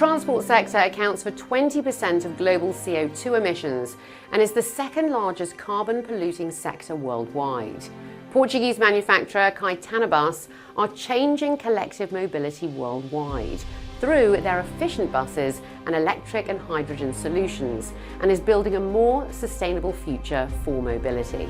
transport sector accounts for 20% of global CO2 emissions and is the second largest carbon polluting sector worldwide. Portuguese manufacturer CaetanoBus are changing collective mobility worldwide through their efficient buses and electric and hydrogen solutions, and is building a more sustainable future for mobility.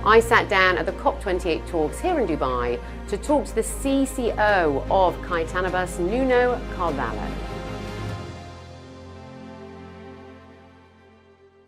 I sat down at the COP28 talks here in Dubai to talk to the CCO of CaetanoBus, Nuno Carvalho.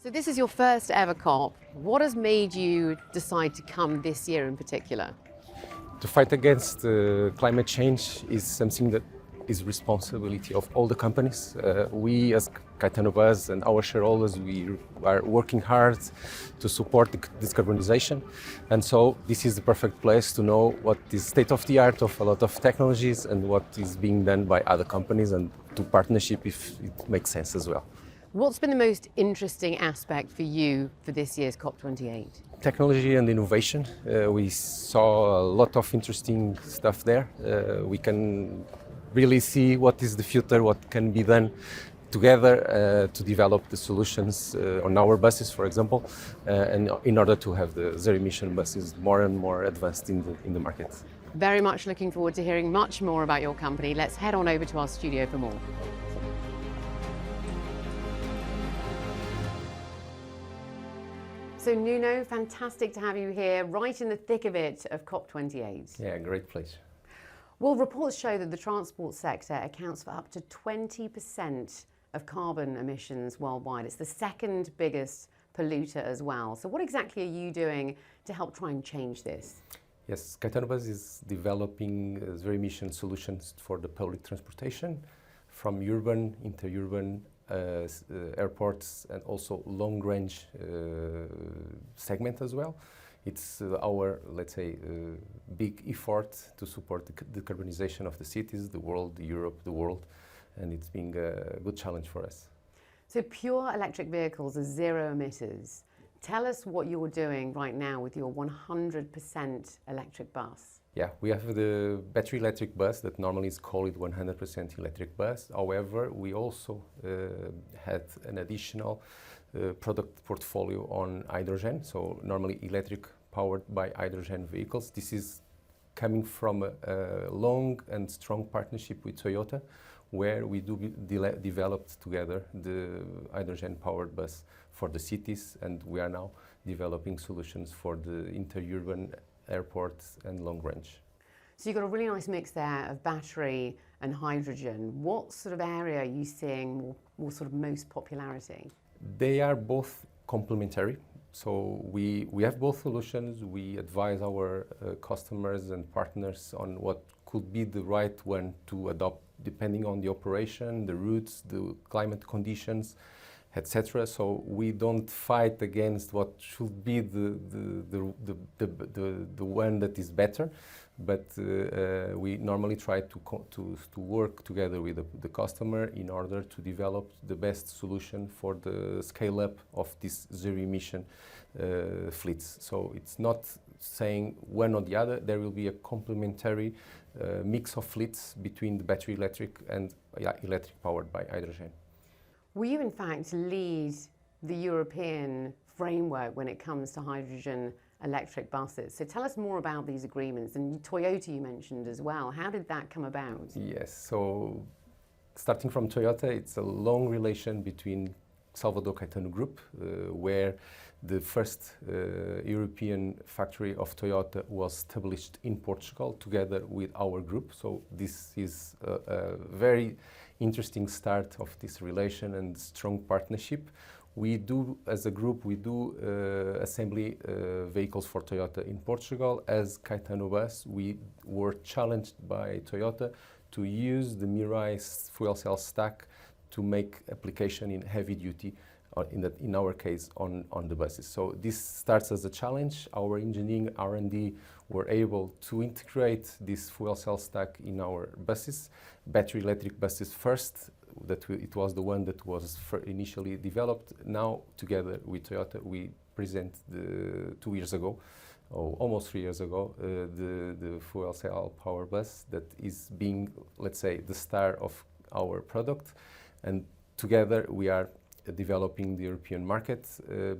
So this is your first ever COP. What has made you decide to come this year in particular? The fight against climate change is something that is responsibility of all the companies. We as CaetanoBus and our shareholders, we are working hard to support the decarbonization. And so this is the perfect place to know what is state of the art of a lot of technologies and what is being done by other companies, and to partnership if it makes sense as well. What's been the most interesting aspect for you for this year's COP28? Technology and innovation. We saw a lot of interesting stuff there. We can really see what is the future, what can be done together to develop the solutions on our buses, for example, and in order to have the zero-emission buses more and more advanced in the market. Very much looking forward to hearing much more about your company. Let's head on over to our studio for more. So Nuno, fantastic to have you here, right in the thick of it of COP28. Yeah, great pleasure. Well, reports show that the transport sector accounts for up to 20% of carbon emissions worldwide. It's the second biggest polluter as well. So what exactly are you doing to help try and change this? Yes, CaetanoBus is developing zero-emission solutions for the public transportation from urban, interurban, airports, and also long-range segment as well. It's our, let's say, big effort to support the decarbonization of the cities, the world, Europe, the world, and it's been a good challenge for us. So pure electric vehicles are zero emitters. Tell us what you're doing right now with your 100% electric bus. Yeah, we have the battery electric bus that normally is called 100% electric bus. However, we also had an additional product portfolio on hydrogen, so normally electric powered by hydrogen vehicles. This is coming from a long and strong partnership with Toyota, where we developed together the hydrogen powered bus for the cities, and we are now developing solutions for the interurban airports and long range. So you've got a really nice mix there of battery and hydrogen. What sort of area are you seeing more sort of most popularity? They are both complementary. So we have both solutions. We advise our customers and partners on what could be the right one to adopt depending on the operation, the routes, the climate conditions, etc. So we don't fight against what should be the one that is better, but we normally try to work together with the customer in order to develop the best solution for the scale up of these zero emission fleets. So it's not saying one or the other. There will be a complementary mix of fleets between the battery electric and electric powered by hydrogen. Will you in fact lead the European framework when it comes to hydrogen electric buses? So tell us more about these agreements, and Toyota you mentioned as well. How did that come about? Yes, so starting from Toyota, it's a long relation between Salvador Caetano Group, where the first European factory of Toyota was established in Portugal together with our group. So this is a very interesting start of this relation and strong partnership. We do, as a group, we do assembly vehicles for Toyota in Portugal. As CaetanoBus, we were challenged by Toyota to use the Mirai fuel cell stack to make application in heavy duty, in our case, on the buses. So this starts as a challenge. Our engineering R&D were able to integrate this fuel cell stack in our buses, battery electric buses first. It was the one that was initially developed. Now, together with Toyota, we present 2 years ago, or almost 3 years ago, the fuel cell power bus that is being, let's say, the star of our product. And together we are developing the European market,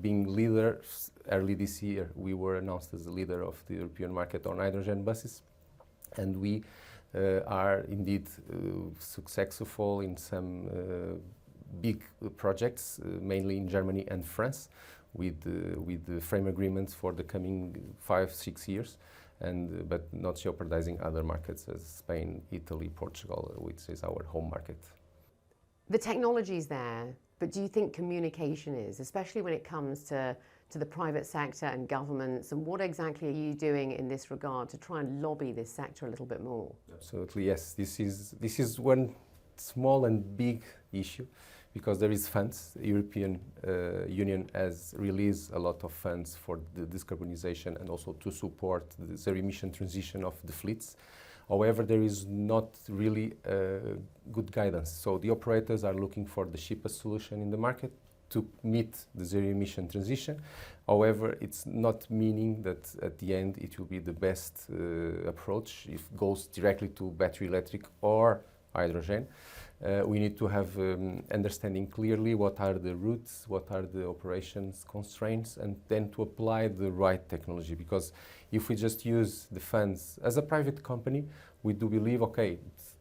being leaders. Early this year we were announced as the leader of the European market on hydrogen buses, and we are indeed successful in some big projects, mainly in Germany and France, with the frame agreements for the coming 5-6 years, but not jeopardizing other markets as Spain, Italy, Portugal, which is our home market. The technology is there, but do you think communication is, especially when it comes to the private sector and governments, and what exactly are you doing in this regard to try and lobby this sector a little bit more? Absolutely, yes. This is one small and big issue, because there is funds. The European Union has released a lot of funds for the decarbonization and also to support the zero-emission transition of the fleets. However, there is not really good guidance. So the operators are looking for the cheapest solution in the market to meet the zero-emission transition. However, it's not meaning that at the end it will be the best approach if it goes directly to battery electric or hydrogen. We need to have understanding clearly what are the routes, what are the operations constraints, and then to apply the right technology. Because if we just use the funds as a private company, we do believe, okay,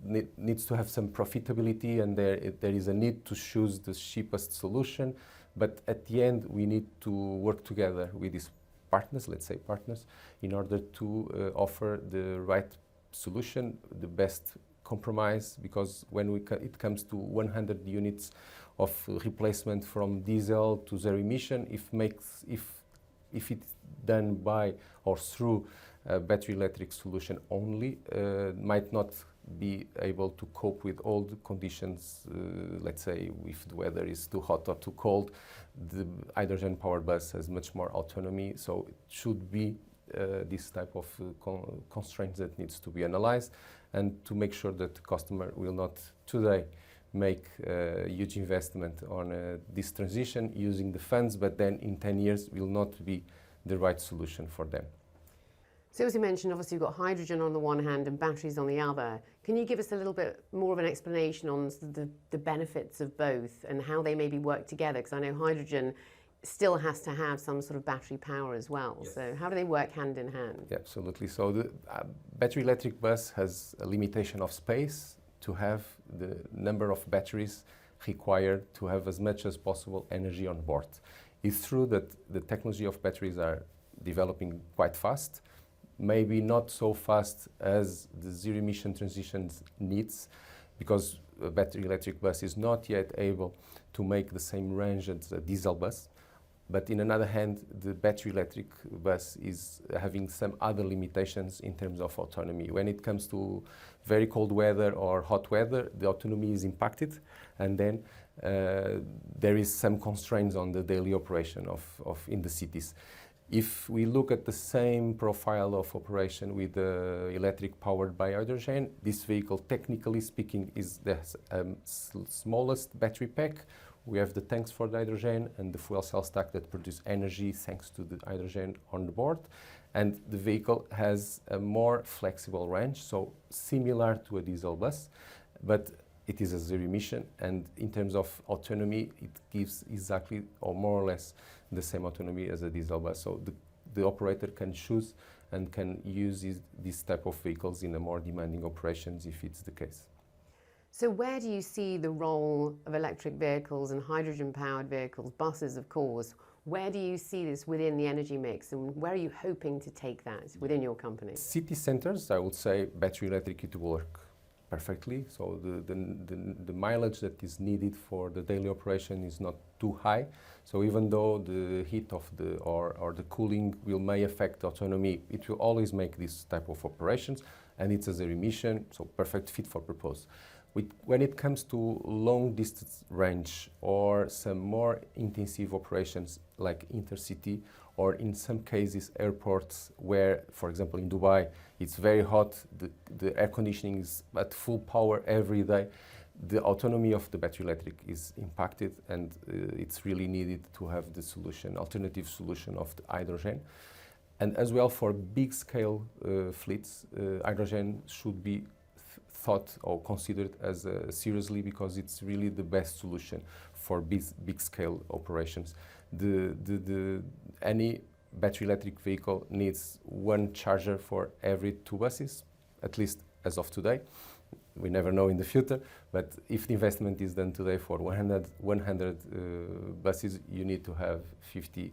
it needs to have some profitability, and there is a need to choose the cheapest solution. But at the end, we need to work together with these partners, let's say partners, in order to offer the right solution, the best compromise, because when it comes to 100 units of replacement from diesel to zero emission, if it's done by or through a battery electric solution only, might not be able to cope with all the conditions. Let's say if the weather is too hot or too cold, the hydrogen powered bus has much more autonomy, so it should be this type of constraints that needs to be analyzed, and to make sure that the customer will not today make a huge investment on this transition using the funds, but then in 10 years will not be the right solution for them. So as you mentioned, obviously you've got hydrogen on the one hand and batteries on the other. Can you give us a little bit more of an explanation on the benefits of both and how they maybe work together? Because I know hydrogen still has to have some sort of battery power as well. Yes. So how do they work hand in hand? Yeah, absolutely. So the battery electric bus has a limitation of space to have the number of batteries required to have as much as possible energy on board. It's true that the technology of batteries are developing quite fast, maybe not so fast as the zero-emission transitions needs, because a battery electric bus is not yet able to make the same range as a diesel bus. But in another hand, the battery electric bus is having some other limitations in terms of autonomy. When it comes to very cold weather or hot weather, the autonomy is impacted, and then there is some constraints on the daily operation in the cities. If we look at the same profile of operation with the electric powered by hydrogen, this vehicle, technically speaking, is the smallest battery pack. We have the tanks for the hydrogen and the fuel cell stack that produce energy thanks to the hydrogen on the board. And the vehicle has a more flexible range, so similar to a diesel bus, but it is a zero emission, and in terms of autonomy, it gives exactly or more or less the same autonomy as a diesel bus. So the operator can choose and can use this type of vehicles in a more demanding operations if it's the case. So where do you see the role of electric vehicles and hydrogen-powered vehicles, buses of course, where do you see this within the energy mix, and where are you hoping to take that within your company? City centers, I would say battery electric it will work perfectly. So the mileage that is needed for the daily operation is not too high. So even though the heat of or the cooling may affect autonomy, it will always make this type of operations, and it's a zero emission, so perfect fit for purpose. When it comes to long distance range or some more intensive operations like intercity, or in some cases airports where, for example, in Dubai, it's very hot, the air conditioning is at full power every day, the autonomy of the battery electric is impacted, and it's really needed to have the solution, alternative solution of the hydrogen. And as well for big scale fleets, hydrogen should be thought or considered as seriously, because it's really the best solution for big scale operations. Any battery electric vehicle needs one charger for every 2 buses, at least as of today. We never know in the future, but if the investment is done today for 100 buses, you need to have 50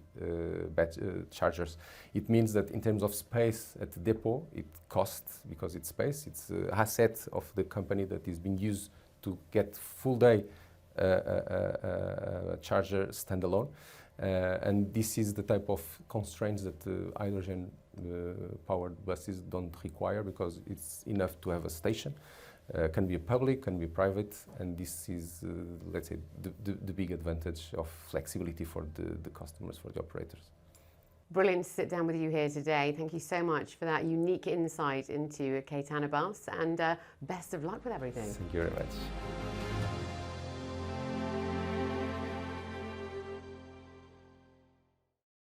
chargers. It means that in terms of space at the depot, it costs, because it's space, it's an asset of the company that is being used to get full day charger standalone. And this is the type of constraints that hydrogen powered buses don't require, because it's enough to have a station. Can be public, can be private, and this is, let's say, the big advantage of flexibility for the customers, for the operators. Brilliant to sit down with you here today. Thank you so much for that unique insight into CaetanoBus, and best of luck with everything. Thank you very much.